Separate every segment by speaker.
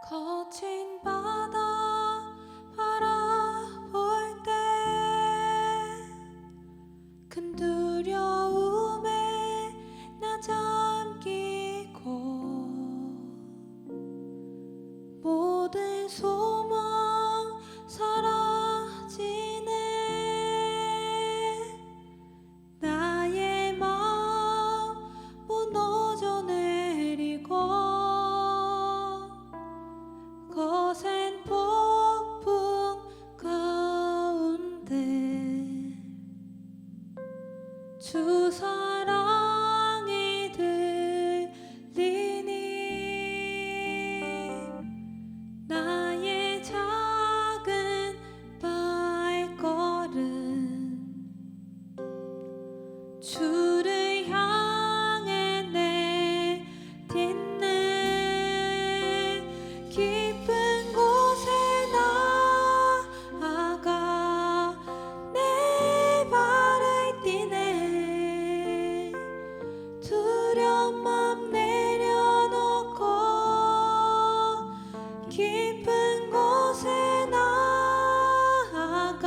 Speaker 1: 거친 바다 바라볼 때 큰 두려움에 나 잠기고 모든 소망 사라지네. 나의 마음 무너져 내리고 거센 폭풍 가운데 주 사랑이 들리니 나의 작은 발걸음 주를 향해 내딛네. 깊은 곳에 나아가 내 발을 띠네. 두려운 맘 내려놓고 깊은 곳에 나아가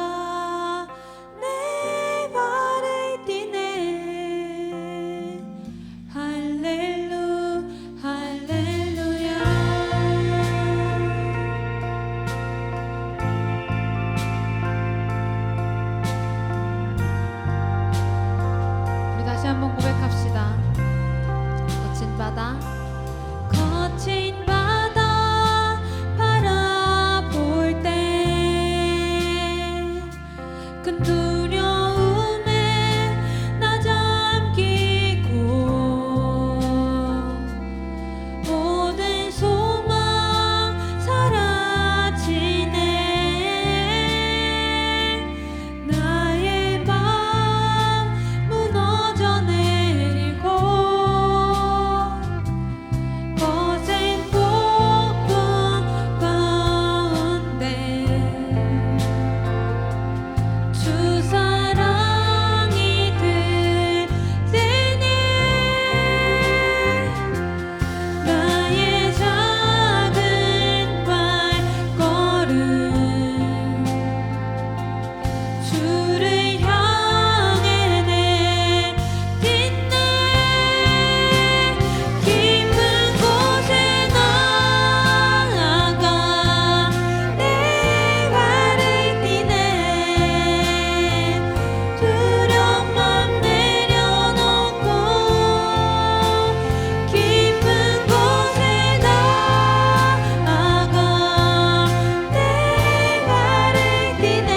Speaker 1: 내 발을 띠네. 할렐루야. 우리 다시 한번 고백합시다. 거친 바다 바라볼 때 큰 두려움에 나 잠기고 모든 소망 사라지네. 나의 맘 무너져 내리고 거센 폭풍 가운데 주 사랑이 들리니 나의 작은 발걸음 주를 향해 내딛네. 깊은 곳에 나아가 내 발을 띠네. 두려운 맘 내려놓고 깊은 곳에 나아가 내 발을 띠네.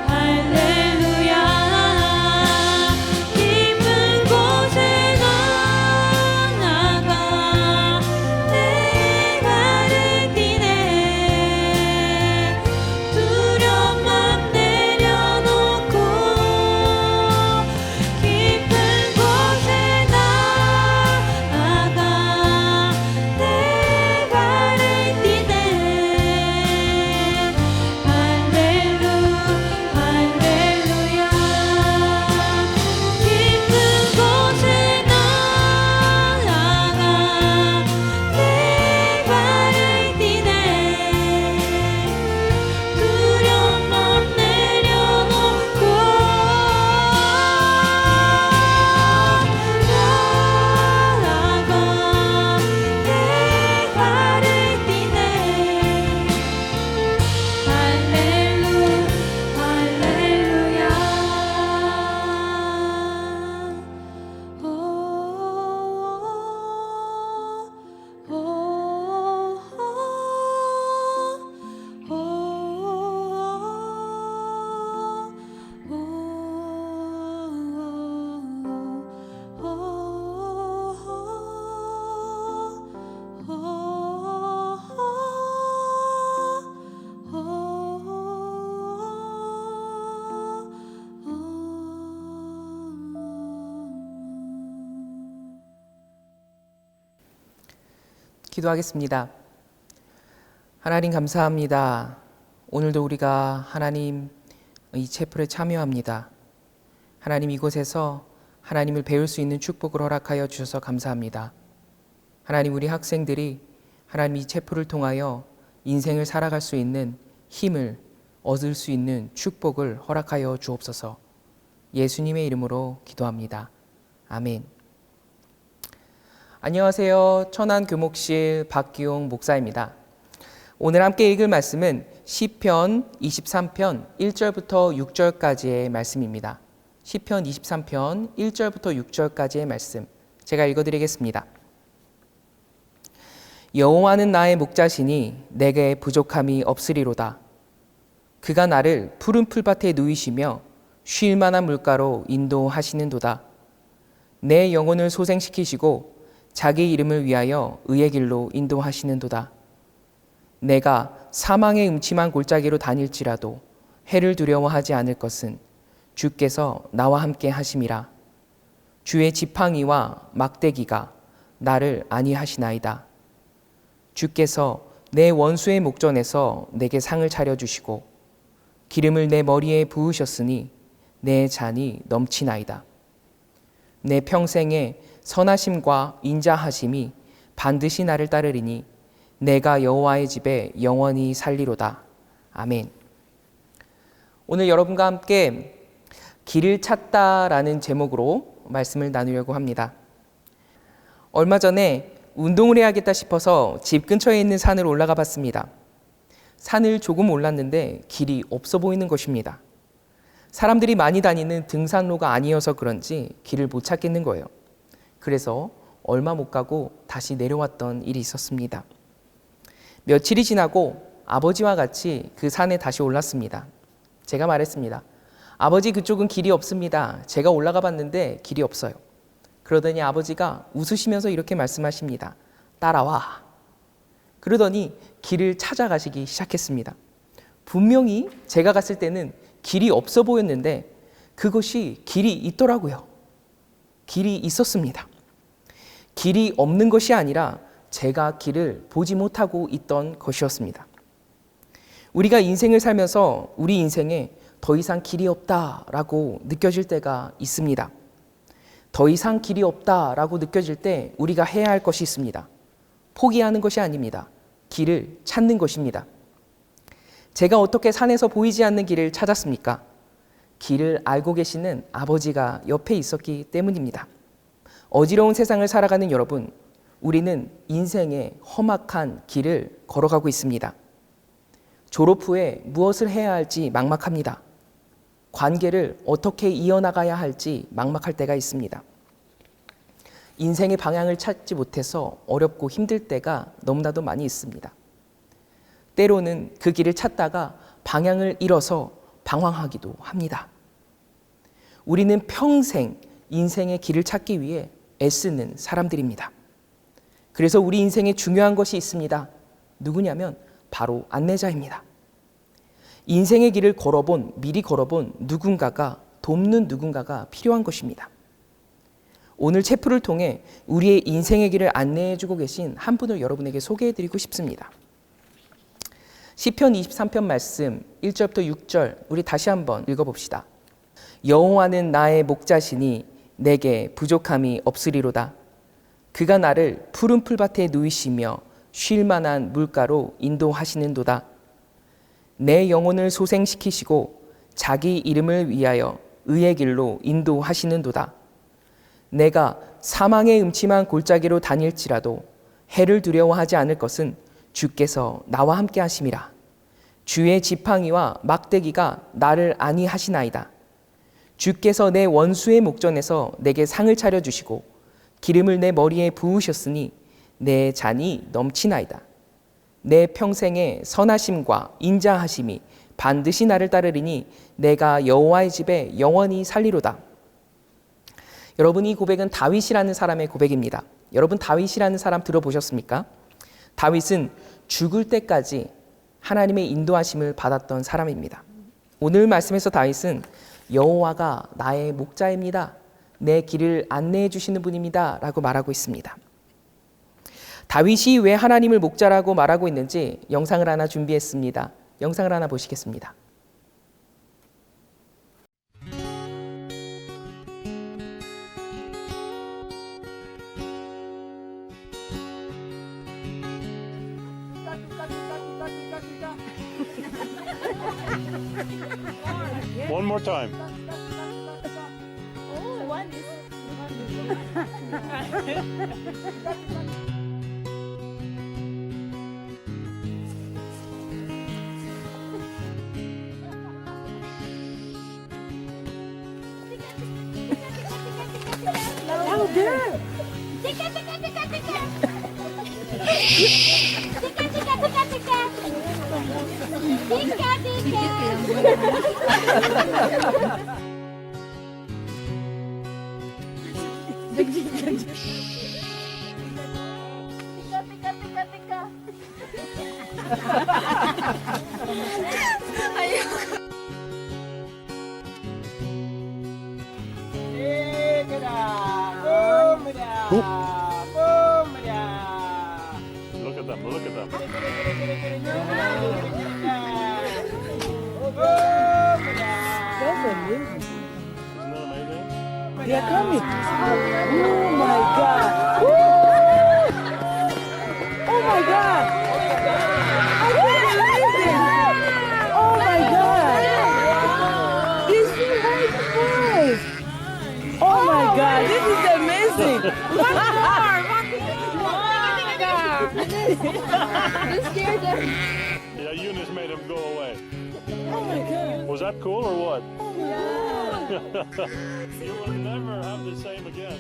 Speaker 1: 할렐루야. 깊은 곳에 나아가 내 발을 띠네. 두려운 맘 내려놓고 깊은 곳에 나아가 내 발을 띠네. 할렐루야. 깊은 곳에 나아가 내 발을 띠네. 두려운 맘 내려놓고 나아가 내 발을 띠네.
Speaker 2: 기도하겠습니다. 하나님 감사합니다. 오늘도 우리가 하나님 이 채플에 참여합니다. 하나님 이곳에서 하나님을 배울 수 있는 축복을 허락하여 주셔서 감사합니다. 하나님, 우리 학생들이 하나님 이 체포를 통하여 인생을 살아갈 수 있는 힘을 얻을 수 있는 축복을 허락하여 주옵소서. 예수님의 이름으로 기도합니다. 아멘. 안녕하세요. 천안교목실 박기용 목사입니다. 오늘 함께 읽을 말씀은 시편 23편 1절부터 6절까지의 말씀입니다. 시편 23편 1절부터 6절까지의 말씀, 제가 읽어드리겠습니다. 여호와는 나의 목자시니 내게 부족함이 없으리로다. 그가 나를 푸른 풀밭에 누이시며 쉴 만한 물가로 인도하시는도다. 내 영혼을 소생시키시고 자기 이름을 위하여 의의 길로 인도하시는도다. 내가 사망의 음침한 골짜기로 다닐지라도 해를 두려워하지 않을 것은 주께서 나와 함께 하심이라. 주의 지팡이와 막대기가 나를 안위하시나이다. 주께서 내 원수의 목전에서 내게 상을 차려주시고 기름을 내 머리에 부으셨으니 내 잔이 넘치나이다. 내 평생에 선하심과 인자하심이 반드시 나를 따르리니 내가 여호와의 집에 영원히 살리로다. 아멘. 오늘 여러분과 함께 길을 찾다라는 제목으로 말씀을 나누려고 합니다. 얼마 전에 운동을 해야겠다 싶어서 집 근처에 있는 산을 올라가 봤습니다. 산을 조금 올랐는데 길이 없어 보이는 것입니다. 사람들이 많이 다니는 등산로가 아니어서 그런지 길을 못 찾겠는 거예요. 그래서 얼마 못 가고 다시 내려왔던 일이 있었습니다. 며칠이 지나고 아버지와 같이 그 산에 다시 올랐습니다. 제가 말했습니다. 아버지, 그쪽은 길이 없습니다. 제가 올라가 봤는데 길이 없어요. 그러더니 아버지가 웃으시면서 이렇게 말씀하십니다. 따라와. 그러더니 길을 찾아가시기 시작했습니다. 분명히 제가 갔을 때는 길이 없어 보였는데 그것이 길이 있더라고요. 길이 있었습니다. 길이 없는 것이 아니라 제가 길을 보지 못하고 있던 것이었습니다. 우리가 인생을 살면서 우리 인생에 더 이상 길이 없다라고 느껴질 때가 있습니다. 더 이상 길이 없다라고 느껴질 때 우리가 해야 할 것이 있습니다. 포기하는 것이 아닙니다. 길을 찾는 것입니다. 제가 어떻게 산에서 보이지 않는 길을 찾았습니까? 길을 알고 계시는 아버지가 옆에 있었기 때문입니다. 어지러운 세상을 살아가는 여러분, 우리는 인생의 험악한 길을 걸어가고 있습니다. 졸업 후에 무엇을 해야 할지 막막합니다. 관계를 어떻게 이어나가야 할지 막막할 때가 있습니다. 인생의 방향을 찾지 못해서 어렵고 힘들 때가 너무나도 많이 있습니다. 때로는 그 길을 찾다가 방향을 잃어서 방황하기도 합니다. 우리는 평생 인생의 길을 찾기 위해 애쓰는 사람들입니다. 그래서 우리 인생에 중요한 것이 있습니다. 누구냐면 바로 안내자입니다. 인생의 길을 미리 걸어본 누군가가, 돕는 누군가가 필요한 것입니다. 오늘 체프를 통해 우리의 인생의 길을 안내해주고 계신 한 분을 여러분에게 소개해드리고 싶습니다. 시편 23편 말씀 1절부터 6절 우리 다시 한번 읽어봅시다. 여호와는 나의 목자시니 내게 부족함이 없으리로다. 그가 나를 푸른 풀밭에 누이시며 쉴 만한 물가로 인도하시는도다. 내 영혼을 소생시키시고 자기 이름을 위하여 의의 길로 인도하시는도다. 내가 사망의 음침한 골짜기로 다닐지라도 해를 두려워하지 않을 것은 주께서 나와 함께 하심이라. 주의 지팡이와 막대기가 나를 안위하시나이다. 주께서 내 원수의 목전에서 내게 상을 차려주시고 기름을 내 머리에 부으셨으니 내 잔이 넘치나이다. 내 평생에 선하심과 인자하심이 반드시 나를 따르리니 내가 여호와의 집에 영원히 살리로다. 여러분, 이 고백은 다윗이라는 사람의 고백입니다. 여러분, 다윗이라는 사람 들어보셨습니까? 다윗은 죽을 때까지 하나님의 인도하심을 받았던 사람입니다. 오늘 말씀에서 다윗은 여호와가 나의 목자입니다. 내 길을 안내해 주시는 분입니다. 라고 말하고 있습니다. 다윗이 왜 하나님을 목자라고 말하고 있는지 영상을 하나 준비했습니다. 영상을 하나 보시겠습니다.
Speaker 3: One more time. Look at them, look at them. Isn't that amazing?
Speaker 4: They are coming. Oh my God. Woo! Oh my God. I can't believe it. Oh my God. These two boys. Oh my God. This is amazing.
Speaker 3: Yeah, Eunice made him go away.
Speaker 4: Oh my God.
Speaker 3: Was that cool or what?
Speaker 4: Yeah.
Speaker 3: You will never have the same again.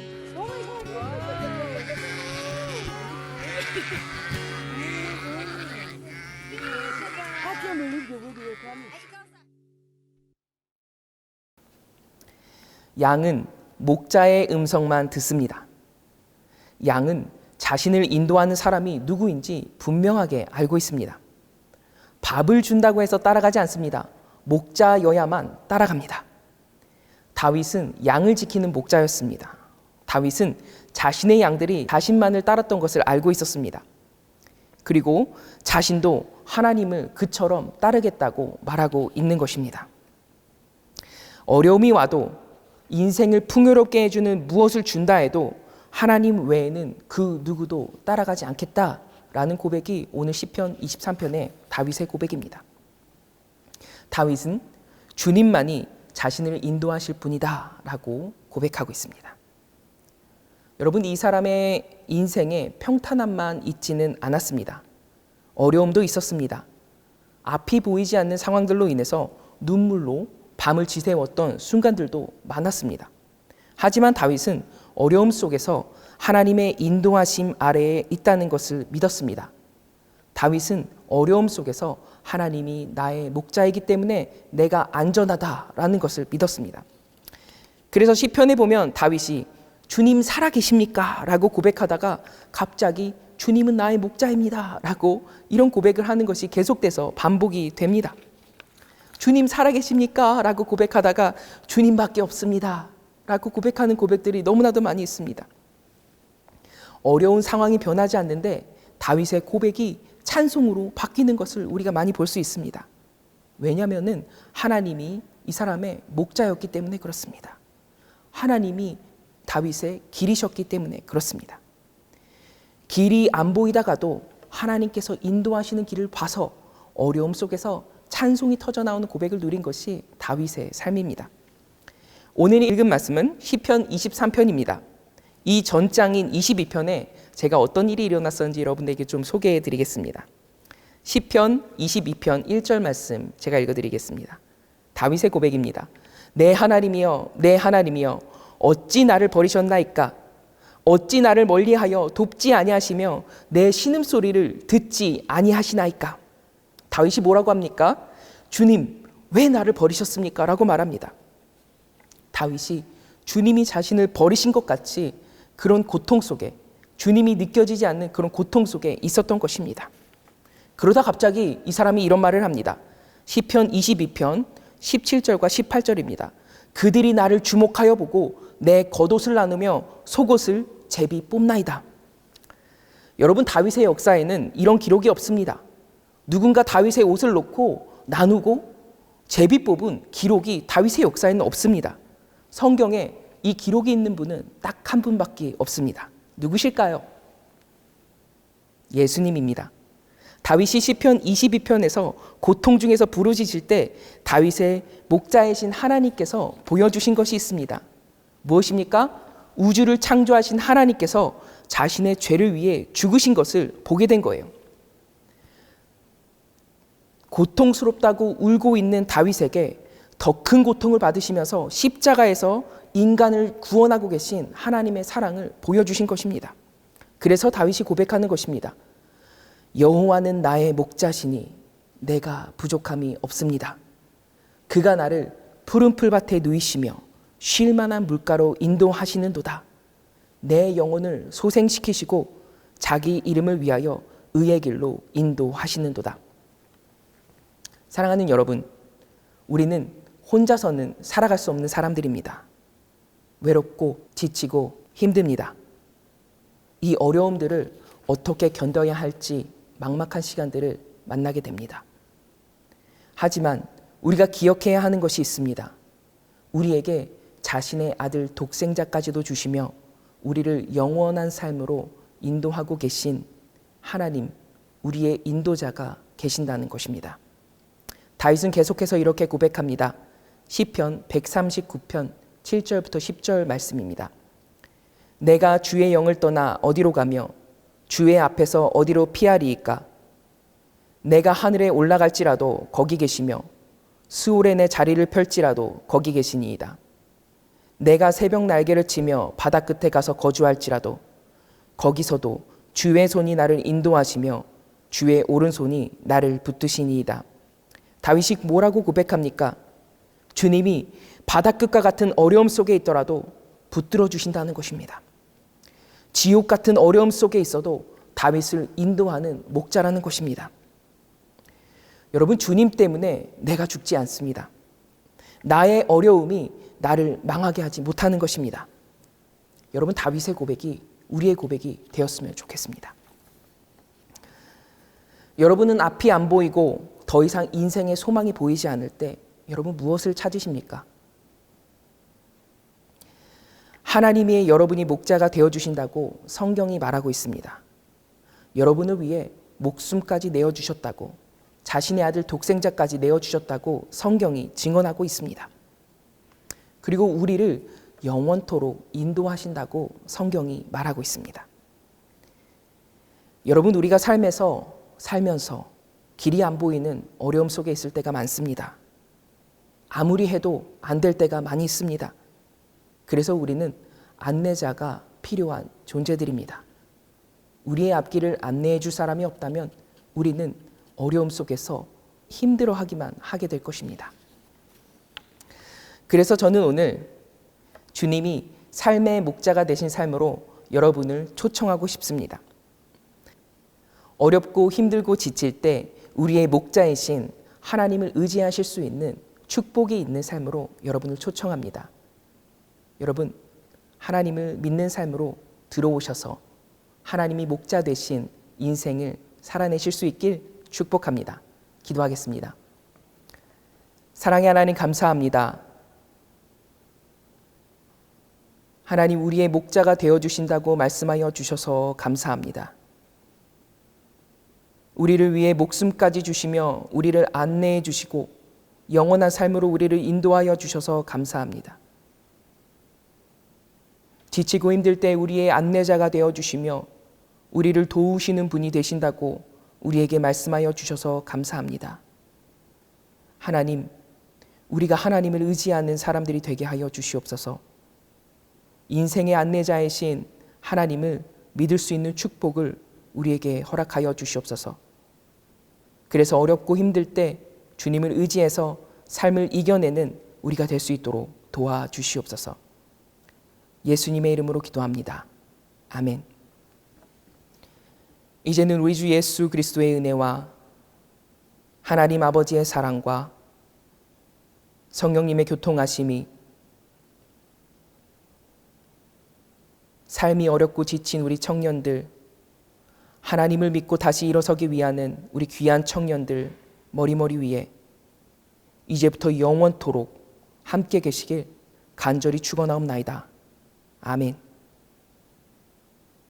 Speaker 4: I can't believe the way they were coming.
Speaker 2: 양은 목자의 음성만 듣습니다. 양은 자신을 인도하는 사람이 누구인지 분명하게 알고 있습니다. 밥을 준다고 해서 따라가지 않습니다. 목자여야만 따라갑니다. 다윗은 양을 지키는 목자였습니다. 다윗은 자신의 양들이 자신만을 따랐던 것을 알고 있었습니다. 그리고 자신도 하나님을 그처럼 따르겠다고 말하고 있는 것입니다. 어려움이 와도 인생을 풍요롭게 해주는 무엇을 준다 해도 하나님 외에는 그 누구도 따라가지 않겠다라는 고백이 오늘 시편 23편의 다윗의 고백입니다. 다윗은 주님만이 자신을 인도하실 분이다 라고 고백하고 있습니다. 여러분, 이 사람의 인생에 평탄함만 있지는 않았습니다. 어려움도 있었습니다. 앞이 보이지 않는 상황들로 인해서 눈물로 밤을 지새웠던 순간들도 많았습니다. 하지만 다윗은 어려움 속에서 하나님의 인도하심 아래에 있다는 것을 믿었습니다. 다윗은 어려움 속에서 하나님이 나의 목자이기 때문에 내가 안전하다라는 것을 믿었습니다. 그래서 시편에 보면 다윗이 주님 살아계십니까? 라고 고백하다가 갑자기 주님은 나의 목자입니다 라고 이런 고백을 하는 것이 계속돼서 반복이 됩니다. 주님 살아계십니까? 라고 고백하다가 주님밖에 없습니다 라고 고백하는 고백들이 너무나도 많이 있습니다. 어려운 상황이 변하지 않는데 다윗의 고백이 찬송으로 바뀌는 것을 우리가 많이 볼 수 있습니다. 왜냐하면 하나님이 이 사람의 목자였기 때문에 그렇습니다. 하나님이 다윗의 길이셨기 때문에 그렇습니다. 길이 안 보이다가도 하나님께서 인도하시는 길을 봐서 어려움 속에서 찬송이 터져나오는 고백을 누린 것이 다윗의 삶입니다. 오늘 읽은 말씀은 시편 23편입니다. 이 전장인 22편에 제가 어떤 일이 일어났었는지 여러분들에게 좀 소개해 드리겠습니다. 시편 22편 1절 말씀 제가 읽어드리겠습니다. 다윗의 고백입니다. 내 하나님이여, 내 하나님이여, 어찌 나를 버리셨나이까? 어찌 나를 멀리하여 돕지 아니하시며 내 신음소리를 듣지 아니하시나이까? 다윗이 뭐라고 합니까? 주님, 왜 나를 버리셨습니까? 라고 말합니다. 다윗이 주님이 자신을 버리신 것 같이 그런 고통 속에, 주님이 느껴지지 않는 그런 고통 속에 있었던 것입니다. 그러다 갑자기 이 사람이 이런 말을 합니다. 시편 22편 17절과 18절입니다. 그들이 나를 주목하여 보고 내 겉옷을 나누며 속옷을 제비 뽑나이다. 여러분, 다윗의 역사에는 이런 기록이 없습니다. 누군가 다윗의 옷을 놓고 나누고 제비 뽑은 기록이 다윗의 역사에는 없습니다. 성경에 이 기록이 있는 분은 딱 한 분밖에 없습니다. 누구실까요? 예수님입니다. 다윗이 시편 22편에서 고통 중에서 부르짖을 때 다윗의 목자이신 하나님께서 보여주신 것이 있습니다. 무엇입니까? 우주를 창조하신 하나님께서 자신의 죄를 위해 죽으신 것을 보게 된 거예요. 고통스럽다고 울고 있는 다윗에게 더 큰 고통을 받으시면서 십자가에서 인간을 구원하고 계신 하나님의 사랑을 보여주신 것입니다. 그래서 다윗이 고백하는 것입니다. 여호와는 나의 목자시니 내가 부족함이 없습니다. 그가 나를 푸른 풀밭에 누이시며 쉴 만한 물가로 인도하시는도다. 내 영혼을 소생시키시고 자기 이름을 위하여 의의 길로 인도하시는도다. 사랑하는 여러분, 우리는 혼자서는 살아갈 수 없는 사람들입니다. 외롭고 지치고 힘듭니다. 이 어려움들을 어떻게 견뎌야 할지 막막한 시간들을 만나게 됩니다. 하지만 우리가 기억해야 하는 것이 있습니다. 우리에게 자신의 아들 독생자까지도 주시며 우리를 영원한 삶으로 인도하고 계신 하나님, 우리의 인도자가 계신다는 것입니다. 다윗은 계속해서 이렇게 고백합니다. 시편 139편 7절부터 10절 말씀입니다. 내가 주의 영을 떠나 어디로 가며 주의 앞에서 어디로 피하리이까? 내가 하늘에 올라갈지라도 거기 계시며 수월에 내 자리를 펼지라도 거기 계시니이다. 내가 새벽 날개를 치며 바다 끝에 가서 거주할지라도 거기서도 주의 손이 나를 인도하시며 주의 오른손이 나를 붙드시니이다. 다윗이 뭐라고 고백합니까? 주님이 바다 끝과 같은 어려움 속에 있더라도 붙들어 주신다는 것입니다. 지옥 같은 어려움 속에 있어도 다윗을 인도하는 목자라는 것입니다. 여러분, 주님 때문에 내가 죽지 않습니다. 나의 어려움이 나를 망하게 하지 못하는 것입니다. 여러분, 다윗의 고백이 우리의 고백이 되었으면 좋겠습니다. 여러분은 앞이 안 보이고 더 이상 인생의 소망이 보이지 않을 때 여러분 무엇을 찾으십니까? 하나님이 여러분이 목자가 되어주신다고 성경이 말하고 있습니다. 여러분을 위해 목숨까지 내어주셨다고, 자신의 아들 독생자까지 내어주셨다고 성경이 증언하고 있습니다. 그리고 우리를 영원토록 인도하신다고 성경이 말하고 있습니다. 여러분, 우리가 살면서 길이 안 보이는 어려움 속에 있을 때가 많습니다. 아무리 해도 안 될 때가 많이 있습니다. 그래서 우리는 안내자가 필요한 존재들입니다. 우리의 앞길을 안내해 줄 사람이 없다면 우리는 어려움 속에서 힘들어하기만 하게 될 것입니다. 그래서 저는 오늘 주님이 삶의 목자가 되신 삶으로 여러분을 초청하고 싶습니다. 어렵고 힘들고 지칠 때 우리의 목자이신 하나님을 의지하실 수 있는 축복이 있는 삶으로 여러분을 초청합니다. 여러분, 하나님을 믿는 삶으로 들어오셔서 하나님이 목자 되신 인생을 살아내실 수 있길 축복합니다. 기도하겠습니다. 사랑의 하나님, 감사합니다. 하나님, 우리의 목자가 되어주신다고 말씀하여 주셔서 감사합니다. 우리를 위해 목숨까지 주시며 우리를 안내해 주시고 영원한 삶으로 우리를 인도하여 주셔서 감사합니다. 지치고 힘들 때 우리의 안내자가 되어주시며 우리를 도우시는 분이 되신다고 우리에게 말씀하여 주셔서 감사합니다. 하나님, 우리가 하나님을 의지하는 사람들이 되게 하여 주시옵소서. 인생의 안내자이신 하나님을 믿을 수 있는 축복을 우리에게 허락하여 주시옵소서. 그래서 어렵고 힘들 때 주님을 의지해서 삶을 이겨내는 우리가 될 수 있도록 도와주시옵소서. 예수님의 이름으로 기도합니다. 아멘. 이제는 우리 주 예수 그리스도의 은혜와 하나님 아버지의 사랑과 성령님의 교통하심이 삶이 어렵고 지친 우리 청년들, 하나님을 믿고 다시 일어서기 위하는 우리 귀한 청년들 머리머리 위에 이제부터 영원토록 함께 계시길 간절히 축원하옵나이다. 아멘.